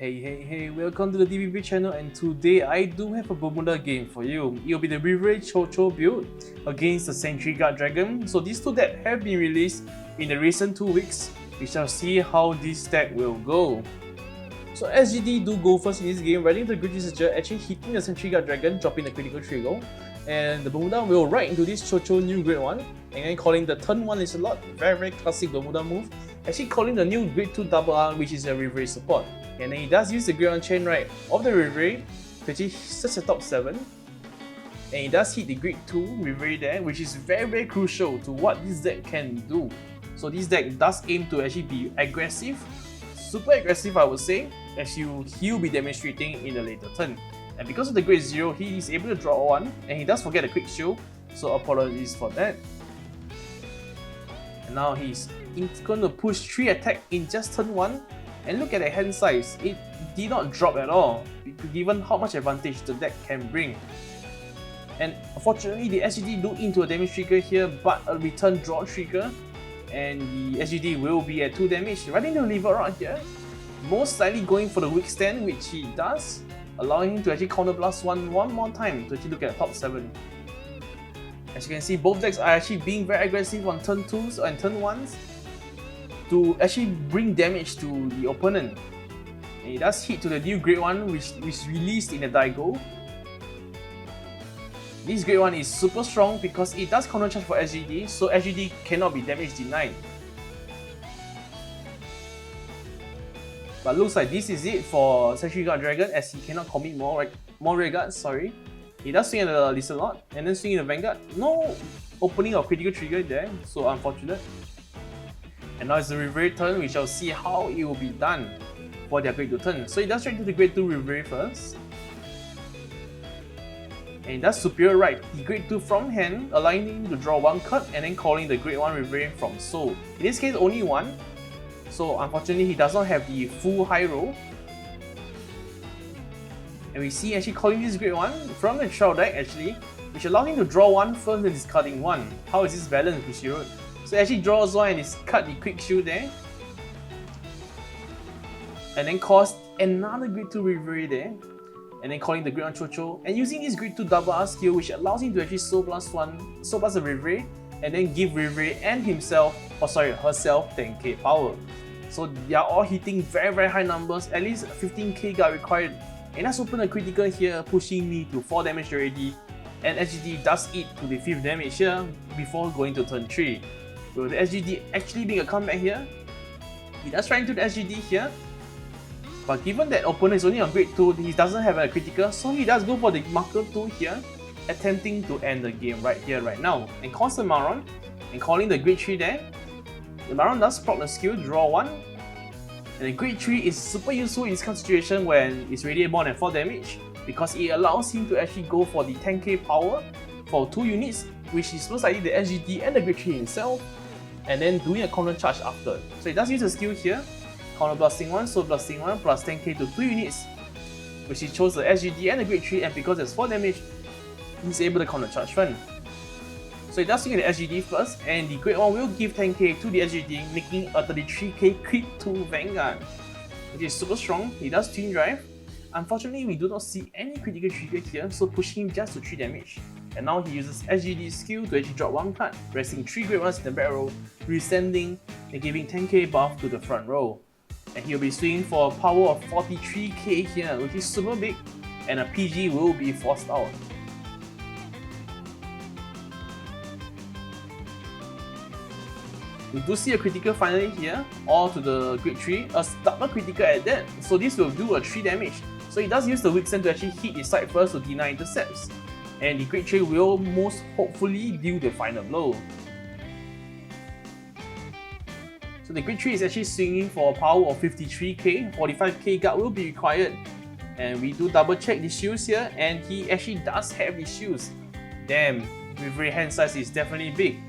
Hey, welcome to the DBB channel, and today I do have a Bermuda game for you. It will be the River Chocho build against the Sentry Guard Dragon. So these two decks have been released in the recent 2 weeks. We shall see how this deck will go. So SGD do go first in this game, riding the Great Researcher, actually hitting the Sentry Guard Dragon, dropping the critical trigger. And the Bermuda will ride into this Chocho new Grade 1, and then calling the turn 1 is a lot. Very classic Bermuda move. Actually calling the new Grade 2 double R, which is a Reverie support. And then he does use the Grade 1 chain ride of the Reverie to actually search the top 7. And he does hit the Grade 2 Reverie there, which is very crucial to what this deck can do. So this deck does aim to actually be aggressive, super aggressive I would say, as he'll be demonstrating in the later turn. And because of the Grade 0, he is able to draw 1, and he does forget a quick shield, so apologies for that. And now he's going to push 3 attack in just turn 1, and look at the hand size, it did not drop at all, given how much advantage the deck can bring. And unfortunately, the SGD do into a damage trigger here, but a return draw trigger, and the SGD will be at 2 damage, riding the lever rod here, most likely going for the weak stand, which he does, allowing him to actually counter blast one more time to actually look at the top 7. As you can see, both decks are actually being very aggressive on turn 2s and turn 1s to actually bring damage to the opponent. And he does hit to the new Grade 1, which is released in the Daigo. This Grade 1 is super strong because it does counter charge for SGD, so SGD cannot be damage denied. But looks like this is it for Sentry Guard Dragon, as he cannot commit more red guards, sorry. He does swing at the Lizelot and then swing in the Vanguard. No opening of critical trigger there, so unfortunate. And now it's the Reverie turn. We shall see how it will be done for their Grade 2 turn. So he does straight to the Grade 2 Reverie first. And he does Superior Ride the Grade 2 from hand, allowing him to draw 1 card and then calling the Grade 1 Reverie from soul. In this case, only 1. So unfortunately, he does not have the full high roll. And we see actually calling this Grade 1 from the Shroud deck actually, which allows him to draw 1 first and discarding 1. How is this balanced, Bushiro? So he actually draws 1 and discard the quick shield there. And then calls another Grade 2 Reverie there. And then calling the Grade 1 Chocho. And using this Grade 2 double R skill, which allows him to actually Soul Blast a Reverie, and then give Reverie and herself 10k power. So they are all hitting very high numbers, at least 15k guard required. And that's open a critical here, pushing me to 4 damage already. And SGD does eat to the 5th damage here before going to turn 3. Will the SGD actually make a comeback here? He does try into the SGD here. But given that opponent is only on Grade 2, he doesn't have a critical, so he does go for the marker 2 here, attempting to end the game right here, right now. And calls the Maron, and calling the Grade 3 there. The Maron does proc the skill, draw 1. And the Grade 3 is super useful in this kind of situation when it's already more than 4 damage, because it allows him to actually go for the 10k power for 2 units, which is most likely the SGD and the Grade 3 himself, and then doing a counter charge after. So he does use a skill here, counter blasting 1, soul blasting 1, plus 10k to 2 units, which he chose the SGD and the Grade 3, and because there's 4 damage, he's able to counter charge one. So he does swing at the SGD first, and the Grade 1 will give 10k to the SGD, making a 33k crit to Vanguard, which is super strong. He does Twin Drive. Unfortunately, we do not see any critical trigger here, so pushing him just to 3 damage. And now he uses SGD's skill to actually drop 1 card, resting 3 Grade 1s in the back row, resending and giving 10k buff to the front row. And he'll be swinging for a power of 43k here, which is super big, and a PG will be forced out. We do see a critical finally here, all to the Grade 3, a double critical at that, so this will do a 3 damage. So he does use the weak stand to actually hit his side first to deny intercepts, and the Grade 3 will most hopefully deal the final blow. So the Grade 3 is actually swinging for a power of 53k, 45k guard will be required, and we do double check the shields here, and he actually does have the shields. Damn, Reverie hand size is definitely big.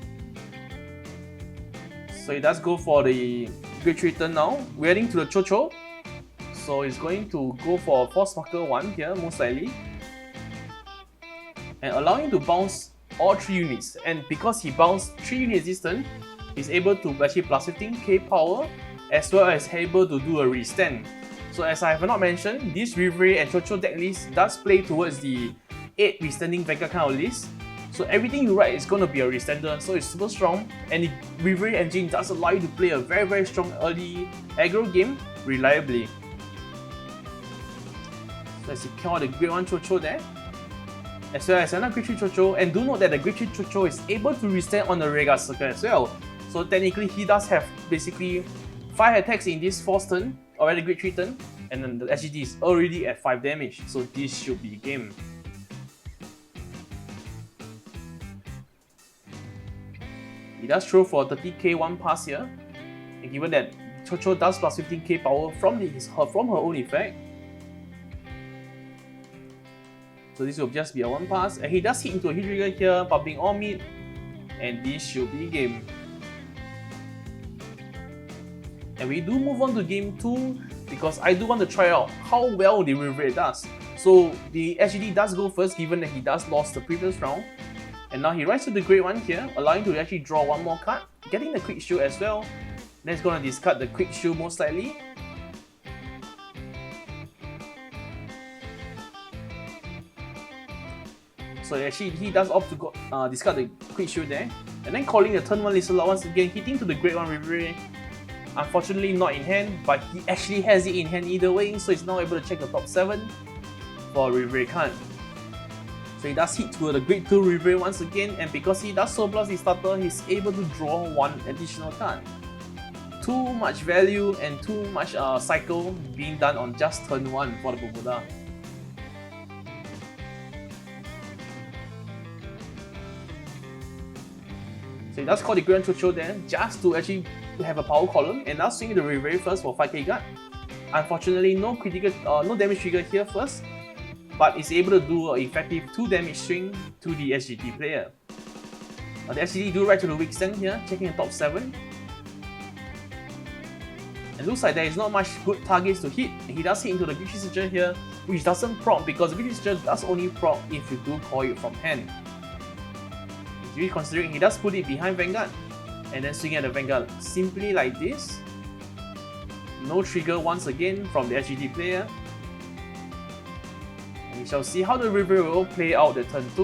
So he does go for the Grade 3 turn now, we're heading to the Chocho. So he's going to go for a Force Marker 1 here, most likely. And allowing to bounce all 3 units. And because he bounced 3 units this turn, he's able to actually plus 15k power, as well as able to do a restand. So as I have not mentioned, this Reverie and Chocho deck list does play towards the 8 Restanding Vanguard kind of list. So everything you write is going to be a Restander, so it's super strong, and the Reverie engine does allow you to play a very strong early aggro game reliably. So let's secure the Grade 1 Chocho there, as well as another Grade 3 Chocho, and do note that the Grade 3 Chocho is able to restand on the Rearguard circle as well. So technically he does have basically 5 attacks in this 4th turn, or rather Grade 3 turn, and then the SGD is already at 5 damage, so this should be game. He does throw for 30k 1 pass here, and given that Chocho does plus 15k power from her own effect, so this will just be a 1 pass, and he does hit into a hit trigger here, popping all mid, and this should be game. And we do move on to game 2 because I do want to try out how well the Reverie does. So the SGD does go first given that he does lost the previous round. And now he rides to the Grade 1 here, allowing to actually draw 1 more card, getting the Quick Shield as well. Then he's going to discard the Quick Shield most likely. So actually he does opt to discard the Quick Shield there. And then calling the turn 1 Liselot once again, hitting to the Grade 1 Reverie. Unfortunately not in hand, but he actually has it in hand either way, so he's now able to check the top 7 for Reverie card. So he does hit to the Grade 2 Reverie once again, and because he does surplus his starter, he's able to draw 1 additional card. Too much value and too much cycle being done on just turn 1 for the Bermuda. So he does call the Grade 1 Chocho there, just to actually have a power column, and now swing the Reverie first for 5k guard. Unfortunately, no damage trigger here first, but is able to do an effective 2 damage swing to the SGD player. The SGD do right to the weak stand here, checking the top 7. And looks like there is not much good targets to hit. He does hit into the Grade 3 Signature here, which doesn't proc because the Grade 3 Signature does only proc if you do call it from hand. Really considering he does put it behind Vanguard, and then swing at the Vanguard simply like this. No trigger once again from the SGD player. And we shall see how the Reverie will play out the turn 2,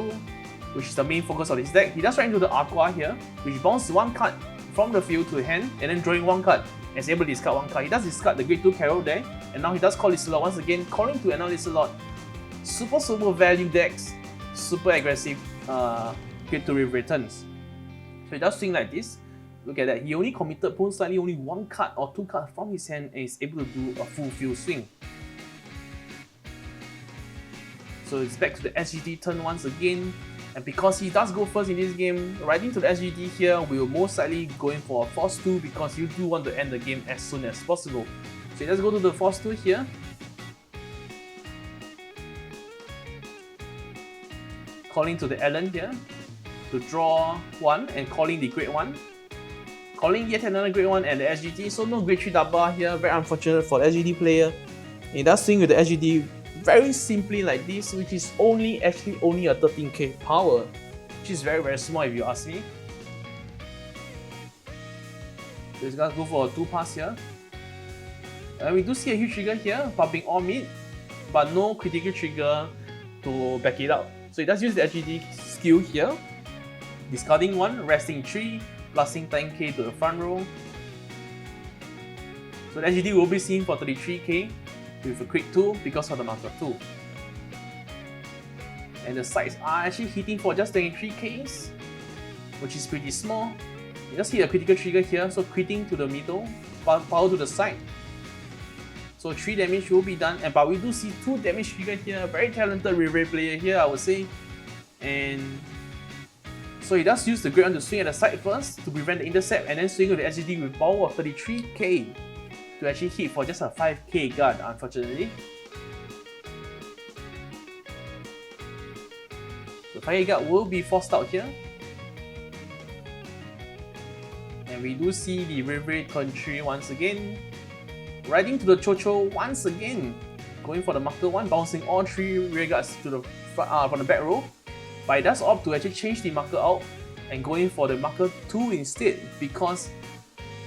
which is the main focus of his deck. He does right into the Aqua here, which bounces 1 card from the field to hand, and then drawing 1 card, and is able to discard 1 card. He does discard the Grade 2 Carol there, and now he does call Liselot once again, calling to another Liselot. Super value decks, super aggressive Grade 2 Reverie turns. So he does swing like this. Look at that, he only committed most likely only 1 card or 2 cards from his hand and is able to do a full field swing. So it's back to the SGD turn once again, and because he does go first in this game, riding to the SGD here, we will most likely going for a Force 2 because you do want to end the game as soon as possible. So let's go to the Force 2 here. Calling to the Allen here to draw 1 and calling the Grade 1. Calling yet another Grade 1 and the SGD, so no Grade 3 double here, very unfortunate for the SGD player. He does swing with the SGD very simply like this, which is only a 13k power, which is very small if you ask me. So he's gonna go for a 2 pass here. And we do see a huge trigger here, popping all mid, but no critical trigger to back it up. So he does use the SGD skill here, discarding 1, resting 3, plusing 10k to the front row. So the SGD will be seen for 33k with a quick 2 because of the marker 2. And the sides are actually hitting for just 23k, which is pretty small. You just hit a critical trigger here, so critting to the middle, power to the side. So 3 damage will be done, but we do see 2 damage trigger here. Very talented Reverie player here, I would say. And so he does use the Grade 1 to swing at the side first to prevent the intercept, and then swing with the SGD with power of 33k to actually hit for just a 5k guard, unfortunately. The 5k guard will be forced out here. And we do see the Reverie turn 3 once again. Riding to the Chocho once again, going for the marker 1, bouncing all 3 rear guards to the from the back row. But it does opt to actually change the marker out and going for the marker 2 instead, because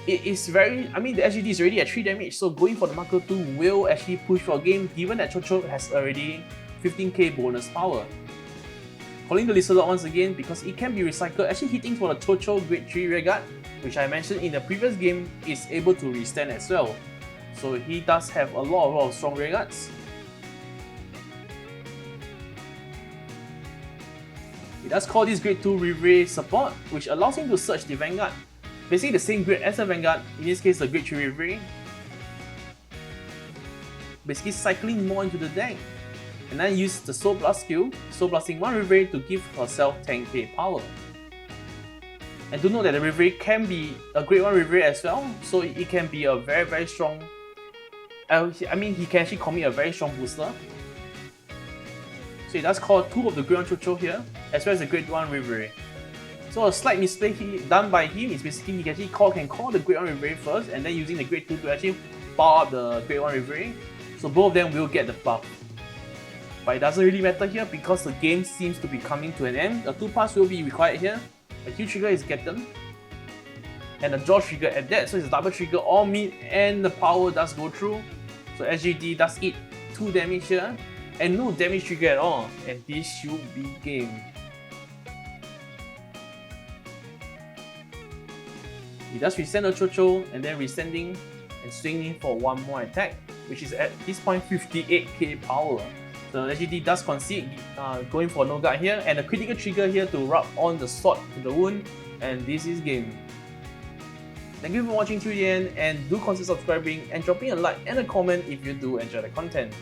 it is very, I mean the SGD is already at 3 damage, so going for the Marker 2 will actually push for a game given that Chocho has already 15k bonus power. Calling the Lizardlord once again because it can be recycled, actually hitting for the Chocho Grade 3 Rearguard, which I mentioned in the previous game is able to restand as well. So he does have a lot of strong Rearguards. He does call this Grade 2 Reverie support, which allows him to search the Vanguard. Basically the same grade as the Vanguard, in this case the Grade 3 Reverie. Basically cycling more into the deck. And then use the Soul Blast skill, Soul Blasting 1 Reverie to give herself 10k power. And do note that the Reverie can be a Grade 1 Reverie as well, so it can be a very strong... I mean, he can actually commit a very strong booster. So he does call 2 of the Grade 1 Chocho here, as well as the Grade 1 Reverie. So a slight misplay done by him is basically he actually can call the Grade 1 Reverie first, and then using the Grade 2 to actually power up the Grade 1 Reverie. So both of them will get the buff. But it doesn't really matter here because the game seems to be coming to an end. A 2-pass will be required here. A huge trigger is Getten. And a draw trigger at that, so it's a double trigger all mid and the power does go through. So SGD does eat 2 damage here. And no damage trigger at all. And this should be game. He does resend the Chocho and then resending and swinging for one more attack, which is at this point 58k power. So SGD does concede going for no guard here, and a critical trigger here to rub on the sword to the wound, and this is game. Thank you for watching till the end, and do consider subscribing and dropping a like and a comment if you do enjoy the content.